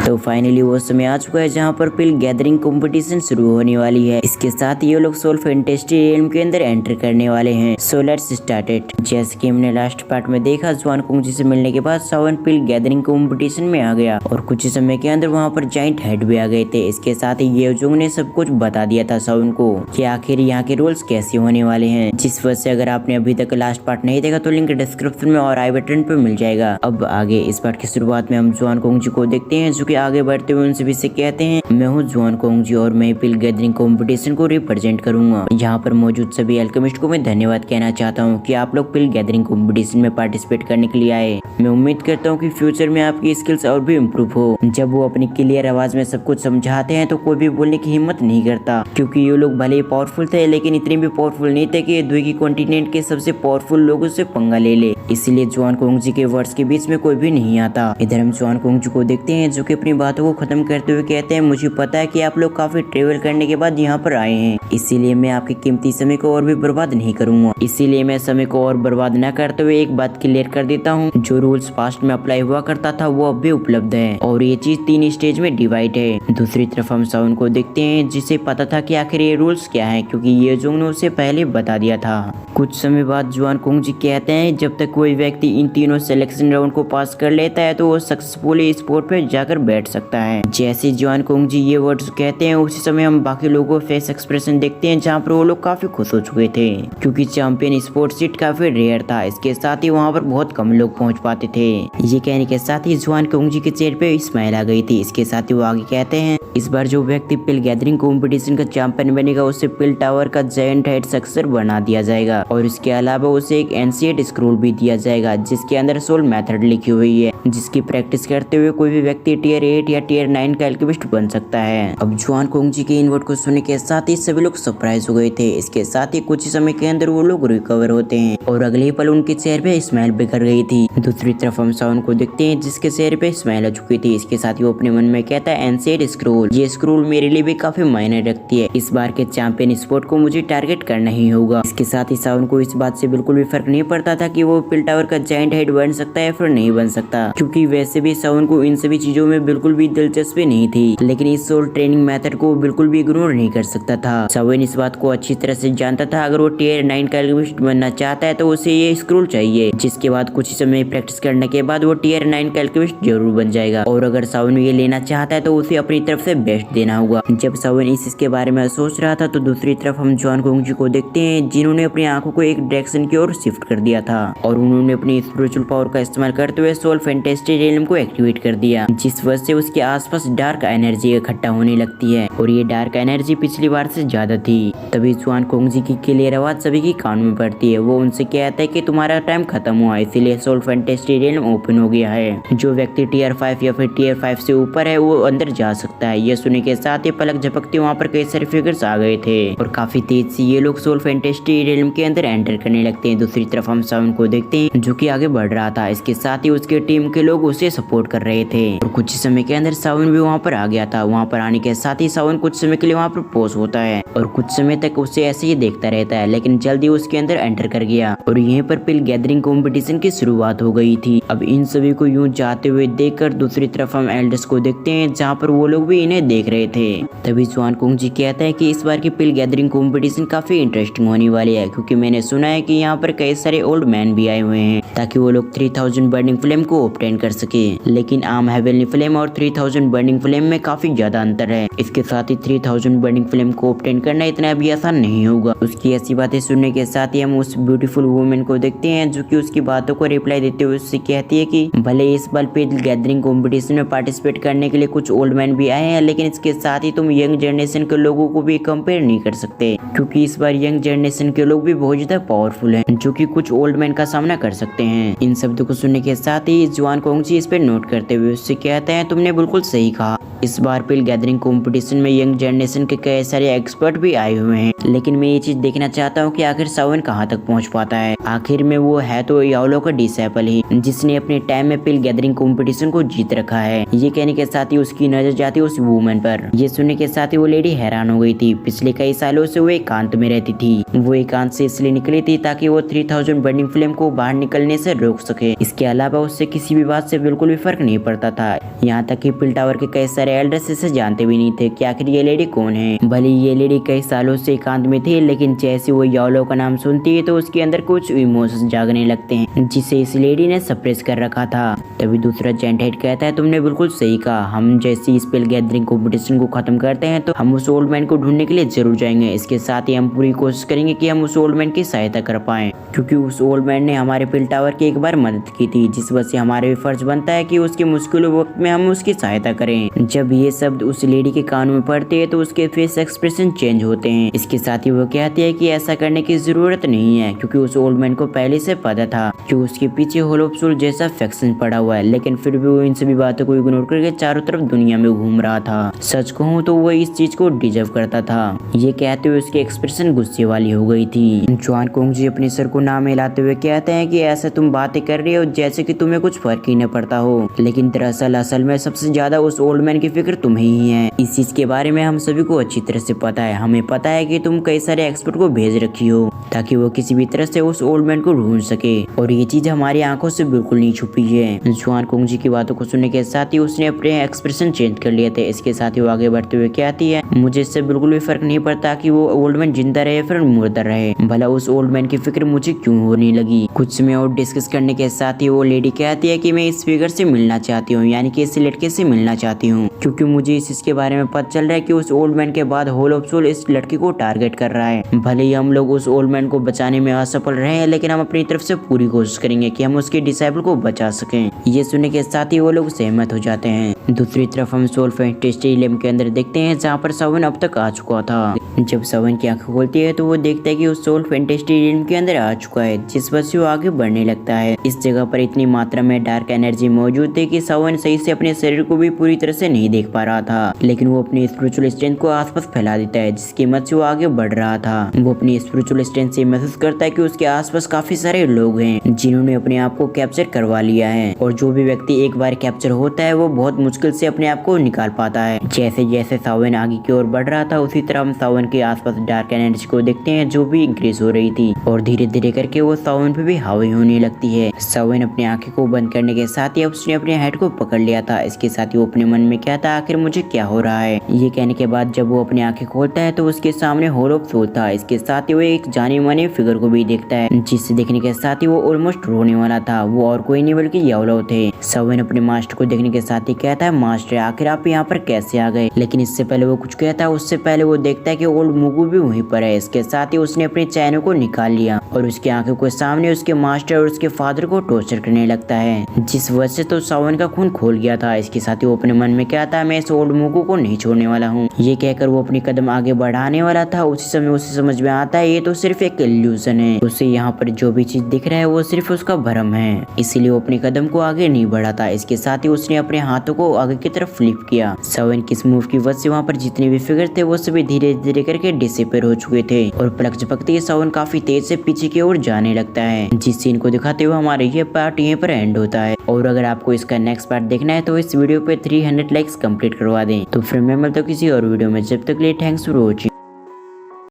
तो फाइनली वो समय आ चुका है जहाँ पर पिल गैदरिंग कंपटीशन शुरू होने वाली है। इसके साथ ये लोग सोल फैंटेस्टी रियल्म के अंदर एंटर करने वाले हैं। So let's started. जैसे कि हमने लास्ट पार्ट में देखा, जुआन कुंगजी से मिलने के बाद सावन पिल गैदरिंग कंपटीशन में आ गया और कुछ ही समय के अंदर वहाँ पर जाइंट हेड भी आ गए थे। इसके साथ ही ये जुंग ने सब कुछ बता दिया था सावन को कि आखिर यहाँ के रूल्स कैसे होने वाले हैं। जिस वजह से अगर आपने अभी तक लास्ट पार्ट नहीं देखा तो लिंक डिस्क्रिप्शन में और आई बटन पे मिल जाएगा। अब आगे इस पार्ट की शुरुआत में हम जुआन कुंगजी को देखते हैं, जो कि आगे बढ़ते हुए उनसे भी से कहते हैं, मैं हूँ जुआन कुंगजी और मैं पिल गैदरिंग कंपटीशन को रिप्रेजेंट करूंगा। यहाँ पर मौजूद सभी एल्केमिस्ट को मैं धन्यवाद कहना चाहता हूँ कि आप लोग पिल गैदरिंग कंपटीशन में पार्टिसिपेट करने के लिए आए। मैं उम्मीद करता हूँ कि फ्यूचर में आपकी स्किल्स और भी इम्प्रूव हो। जब वो अपनी क्लियर आवाज में सब कुछ समझाते हैं तो कोई भी बोलने की हिम्मत नहीं करता, क्योंकि ये लोग भले ही पावरफुल थे लेकिन इतने भी पावरफुल नहीं थे कि द्वीकी कॉन्टिनेंट के सबसे पावरफुल लोगों से पंगा ले ले। इसीलिए जुआन कुंगजी के वर्ड्स के बीच में कोई भी नहीं आता। इधर हम जुआन कुंगजी को देखते हैं, जो कि अपनी बातों को खत्म करते हुए कहते हैं, मुझे पता है कि आप लोग काफी ट्रेवल करने के बाद यहाँ पर आए हैं, इसीलिए मैं आपके कीमती समय को और भी बर्बाद नहीं करूंगा। इसीलिए मैं समय को और बर्बाद न करते हुए एक बात क्लियर कर देता हूँ, जो रूल्स पास्ट में अप्लाई हुआ करता था वो अब भी उपलब्ध है और ये चीज 3 स्टेज में डिवाइड है। दूसरी तरफ हम सावन को देखते हैं, जिसे पता था कि आखिर ये रूल्स क्या है, क्योंकि ये जुंग ने उसे पहले बता दिया था। कुछ समय बाद जुआन कुंगजी कहते हैं, जब तक कोई व्यक्ति इन तीनों सिलेक्शन राउंड को पास कर लेता है तो वो सक्सेसफुली स्पोर्ट पे जाकर बैठ सकता है। जैसे जुआन कुंगजी ये वर्ड्स कहते हैं, उसी समय हम बाकी लोगों को फेस एक्सप्रेशन देखते हैं, जहाँ पर वो लोग काफी खुश हो चुके थे, क्योंकि चैंपियन स्पोर्ट सीट काफी रेयर था। इसके साथ ही वहाँ पर बहुत कम लोग पहुँच पाते थे। ये कहने के साथ ही जुआन कुंगजी के चेहरे पे स्माइल आ गई थी। इसके साथ ही वो आगे कहते हैं, इस बार जो व्यक्ति पिल गैदरिंग कंपटीशन का चैंपियन बनेगा उसे पिल टावर का जायंट हेड सक्सेसर बना दिया जाएगा और इसके अलावा उसे एक एंशिएंट स्क्रोल भी दिया जाएगा, जिसके अंदर सोल मेथड लिखी हुई है, जिसकी प्रैक्टिस करते हुए कोई भी व्यक्ति टियर 8 या टियर 9 का एल्केमिस्ट बन सकता है। अब जुआन कुंगजी के इन वर्ड को सुनने के साथ ही सभी लोग सरप्राइज हो गए थे। इसके साथ ही कुछ ही समय के अंदर वो लोग रिकवर होते हैं और अगले ही पल उनके चेहरे पे स्माइल बिखर गई थी। दूसरी तरफ हम सावन को देखते हैं, जिसके चेहरे पे स्माइल आ चुकी थी। इसके साथ ही वो अपने मन में कहता है, एंशिएंट स्क्रोल, ये स्क्रोल मेरे लिए भी काफी मायने रखती है। इस बार के चैंपियन स्पोर्ट को मुझे टारगेट करना ही होगा। इसके साथ ही सावन को इस बात से बिल्कुल भी फर्क नहीं पड़ता था कि वो पिल टावर का जायंट हेड बन सकता है फिर नहीं बन सकता, क्योंकि वैसे भी सावन को इन सभी चीजों में बिल्कुल भी दिलचस्पी नहीं थी। लेकिन इस सोल ट्रेनिंग मेथड को बिल्कुल भी इग्नोर नहीं कर सकता था। सावन इस बात को अच्छी तरह से जानता था, अगर वो टियर 9 का एल्केमिस्ट बनना चाहता है तो उसे ये स्क्रोल चाहिए, जिसके बाद कुछ ही समय प्रैक्टिस करने के बाद वो टियर 9 का एल्केमिस्ट जरूर बन जाएगा। और अगर सावन ये लेना चाहता है तो उसे अपनी तरफ से बेस्ट देना होगा। जब सावन इसके बारे में सोच रहा था तो दूसरी तरफ हम जुआन कुंगजी को देखते हैं, जिन्होंने अपनी आंखों को एक डायरेक्शन की ओर शिफ्ट कर दिया था और उन्होंने अपनी स्पिरिचुअल पावर का इस्तेमाल करते हुए सोल फैंटेस्टी रियल्म को एक्टिवेट कर दिया, जिस वजह से उसके आसपास डार्क एनर्जी इकट्ठा होने लगती है और ये डार्क एनर्जी पिछली बार से ज्यादा थी। तभी जुआन कुंगजी की क्लियर आवाज सभी की कान में पड़ती है। वो उनसे कहता है कि तुम्हारा टाइम खत्म हुआ, इसीलिए सोल फैंटेस्टी रियल्म ओपन हो गया है। जो व्यक्ति टियर 5 या फिर टियर 5 से ऊपर है वो अंदर जा सकता है। ये सुनने के साथ ही पलक झपकते वहाँ पर कई सारे फिगर्स आ गए थे और काफी तेज से ये लोग सोल फैंटेस्टी रियल्म के अंदर एंटर करने लगते हैं। दूसरी तरफ हम सावन को देखते हैं, जो कि आगे बढ़ रहा था। इसके साथ ही उसके टीम के लोग उसे सपोर्ट कर रहे थे और कुछ समय के अंदर सावन भी वहाँ पर आ गया था। वहाँ पर आने के साथ ही सावन कुछ समय के लिए वहाँ पर पॉज होता है और कुछ समय तक उसे ऐसे ही देखता रहता है, लेकिन जल्दी उसके अंदर एंटर कर गया और यहीं पर पिल गैदरिंग कंपटीशन की शुरुआत हो गई थी। अब इन सभी को यूं जाते हुए देखकर दूसरी तरफ हम एल्डर्स को देखते हैं, जहाँ पर वो लोग भी इन्हें देख रहे थे। तभी जुआन कुंगजी कहता है कि इस बार की पिल गैदरिंग कंपटीशन काफी इंटरेस्टिंग होने वाली है, क्योंकि मैंने सुना है कि यहाँ पर कई सारे ओल्ड मैन भी आए हुए हैं ताकि वो लोग 3000 बर्निंग फ्लेम को ऑब्टेन कर सके। लेकिन आम हेवनली फ्लेम और 3000 बर्निंग फ्लेम में काफी ज्यादा अंतर है। इसके साथ ही 3000 बर्निंग फ्लेम को ऑब्टेन करना इतना भी आसान नहीं होगा। उसकी ऐसी बातें सुनने के साथ ही हम उस ब्यूटीफुल वुमेन को देखते हैं, जो कि उसकी बातों को रिप्लाई देते हुए उससे कहती है कि भले इस बार पिल गैदरिंग कंपटीशन में पार्टिसिपेट करने के लिए कुछ ओल्ड मैन भी आए हैं, लेकिन इसके साथ ही तुम यंग जनरेशन के लोगों को भी कंपेयर नहीं कर सकते, क्योंकि इस बार यंग जनरेशन के लोग भी बहुत ज्यादा पावरफुल हैं, जो कि कुछ ओल्ड मैन का सामना कर सकते हैं। इन शब्दों को सुनने के साथ ही जुआन कुंगजी इस पर नोट करते हुए उससे कहते हैं, तुमने बिल्कुल सही कहा, इस बार पिल गैदरिंग कंपटीशन में यंग जनरेशन के कई सारे एक्सपर्ट भी आए हुए हैं, लेकिन मैं ये चीज देखना चाहता हूँ कि आखिर सावन कहाँ तक पहुँच पाता है। आखिर में वो है तो याओलो का डिसेबल ही, जिसने अपने टाइम में पिल गैदरिंग कंपटीशन को जीत रखा है। ये कहने के साथ ही उसकी नजर जाती उस वुमन पर। ये सुनने के साथ ही वो लेडी हैरान हो गई थी। पिछले कई सालों से वो एकांत में रहती थी। वो एकांत से इसलिए निकली थी ताकि वो 3000 बर्निंग फ्लेम को बाहर निकलने से रोक सके। इसके अलावा उससे किसी भी बात से बिल्कुल भी फर्क नहीं पड़ता था। यहाँ तक कि पिल टावर के कई सारे एल्डर्स इसे जानते भी नहीं थे कि आखिर ये लेडी कौन है। भले ये लेडी कई सालों से एकांत में थी, लेकिन जैसे वो याओलो का नाम सुनती है तो उसके अंदर कुछ इमोशंस जागने लगते हैं, जिसे इस लेडी ने सप्रेस कर रखा था। तभी दूसरा जेंट हेड कहता है, तुमने बिल्कुल सही कहा, हम जैसे स्पेल गैदरिंग कॉम्पिटिशन को खत्म करते हैं तो हम उस ओल्ड मैन को ढूंढने के लिए जरूर जाएंगे। इसके साथ ही हम पूरी कोशिश करेंगे कि हम उस ओल्ड मैन की सहायता कर पाए, क्योंकि उस ओल्ड मैन ने हमारे पिल टावर की एक बार मदद की थी, जिस वजह से हमारे भी फर्ज बनता है कि उसके मुश्किल वक्त में हम उसकी सहायता करें। जब ये शब्द उस लेडी के कानों में पड़ते हैं तो उसके फेस एक्सप्रेशन चेंज होते हैं। इसके साथ ही वो कहती है कि ऐसा करने की जरूरत नहीं है, क्योंकि उस ओल्ड मैन को पहले से पता था कि उसके पीछे होल ऑफ सोल जैसा फैक्शन पड़ा हुआ है, लेकिन फिर भी वो इन सभी बातों को इग्नोर करके चारों तरफ दुनिया में घूम रहा था। सच कहूँ तो वो इस चीज को डिजर्व करता था। ये कहते हुए उसकी एक्सप्रेशन गुस्से वाली हो गई थी। जुआन कोंग जी अपने सर को ना मिलाते हुए कहते हैं कि ऐसा तुम बातें कर रही हो जैसे कि तुम्हें कुछ फर्क ही न पड़ता हो, लेकिन दरअसल असल में सबसे ज्यादा उस ओल्ड मैन की फिक्र तुम्हें ही है। इस चीज के बारे में हम सभी को अच्छी तरह से पता है। हमें पता है कि तुम कई सारे एक्सपर्ट को भेज रखी हो ताकि वो किसी भी तरह से उस ओल्ड मैन को ढूंढ सके, और ये चीज हमारी आंखों से बिल्कुल नहीं छुपी है। जुआन कोंग जी की बातों को सुनने के साथ ही उसने अपने एक्सप्रेशन चेंज कर लिए थे। इसके साथ ही वो आगे बढ़ते हुए कहती है, मुझे इससे बिल्कुल भी फर्क नहीं पड़ता कि वो ओल्ड मैन जिंदा रहे फिर मुर्दा रहे, भला उस ओल्ड मैन की फिक्र मुझे क्यों होने लगी। कुछ समय और डिस्कस करने के साथ ही वो लेडी कहती है कि मैं इस फिगर से मिलना चाहती हूँ, यानी कि इस लड़के से मिलना चाहती हूँ, क्योंकि मुझे इस चीज के बारे में पता चल रहा है कि उस ओल्ड मैन के बाद होल ऑफ सोल इस लड़के को टारगेट कर रहा है। भले ही हम लोग उस ओल्ड मैन को बचाने में असफल रहे हैं, लेकिन हम अपनी तरफ से पूरी कोशिश करेंगे कि हम उसके डिसाइबल को बचा सकें। ये सुनने के साथ ही वो लोग सहमत हो जाते हैं। दूसरी तरफ हम सोल फैंटेस्टियम के अंदर देखते हैं जहाँ पर सावन अब तक आ चुका था। जब सावन की आंखें खोलती है तो वो देखता है कि उस सोल फैंटेस्टियम के अंदर आ चुका है, जिस वजह से वो आगे बढ़ने लगता है। इस जगह पर इतनी मात्रा में डार्क एनर्जी मौजूद थी कि सावन सही से अपने शरीर को भी पूरी तरह से नहीं देख पा रहा था, लेकिन वो अपनी स्पिरिचुअल स्ट्रेंथ को आसपास फैला देता है, जिसकी मदद से वो आगे बढ़ रहा था। वो अपनी स्पिरिचुअल स्ट्रेंथ से महसूस करता है कि उसके आसपास काफी सारे लोग हैं जिन्होंने अपने आप को कैप्चर करवा लिया है, और जो भी व्यक्ति एक बार कैप्चर होता है वो बहुत मुश्किल से अपने आप को निकाल पाता है। जैसे जैसे सावन आगे की ओर बढ़ रहा था, उसी तरह हम सावन के आसपास डार्क एनर्जी को देखते हैं जो भी इंक्रीज हो रही थी, और धीरे धीरे करके वो सावन पे भी हावी होने लगती है। सावन अपनी आंखें को बंद करने के साथ ही उसने अपने हेड को पकड़ लिया था। इसके साथ ही वो अपने मन में कहता आखिर मुझे क्या हो रहा है। ये कहने के बाद जब वो अपनी आंखें खोलता है तो उसके सामने होल ऑफ सोल था। इसके साथ ही वो एक जाने माने फिगर को भी देखता है, जिसे देखने के साथ ही वो ऑलमोस्ट रोने वाला था। वो और कोई नहीं बल्कि याओलो थे। सावन अपने मास्टर को देखने के साथ ही कहता है, मास्टर आखिर आप यहाँ पर कैसे आ गए। लेकिन इससे पहले वो कुछ कहता है उससे पहले वो देखता है कि ओल्ड मुगु भी वहीं पर है। इसके साथ ही उसने अपने चैनों को निकाल लिया और उसकी आंखों के सामने उसके मास्टर और उसके फादर को टॉर्चर करने लगता है, जिस वजह से तो सावन का खून खोल गया था। इसके साथ ही वो अपने मन में कहता है मैं इस ओल्ड मुगु को नहीं छोड़ने वाला हूँ। ये कहकर वो अपनी कदम आगे बढ़ाने वाला था। उसी समय उसे समझ में आता है ये तो सिर्फ एक इल्यूजन है, उसे यहाँ पर जो भी चीज दिख रहा है वो सिर्फ उसका भ्रम है, इसीलिए वो अपने कदम को आगे नहीं बढ़ाता। इसके साथ ही उसने अपने हाथों को आगे की तरफ फ्लिप किया। सावन की इस मूव की वजह से वहाँ पर जितने भी फिगर थे वो सभी धीरे धीरे करके डिसअपीयर हो चुके थे, और पलक झपकते ही सावन काफी तेज से पीछे की ओर जाने लगता है। जिस सीन को दिखाते हुए हमारा ये पार्ट यहीं पर एंड होता है। और अगर आपको इसका नेक्स्ट पार्ट देखना है तो इस वीडियो पे 300 लाइक्स कंप्लीट करवा दें। तो फिर मैं मिलता हूं किसी और वीडियो में, जब तक के लिए थैंक्स फॉर वॉचिंग।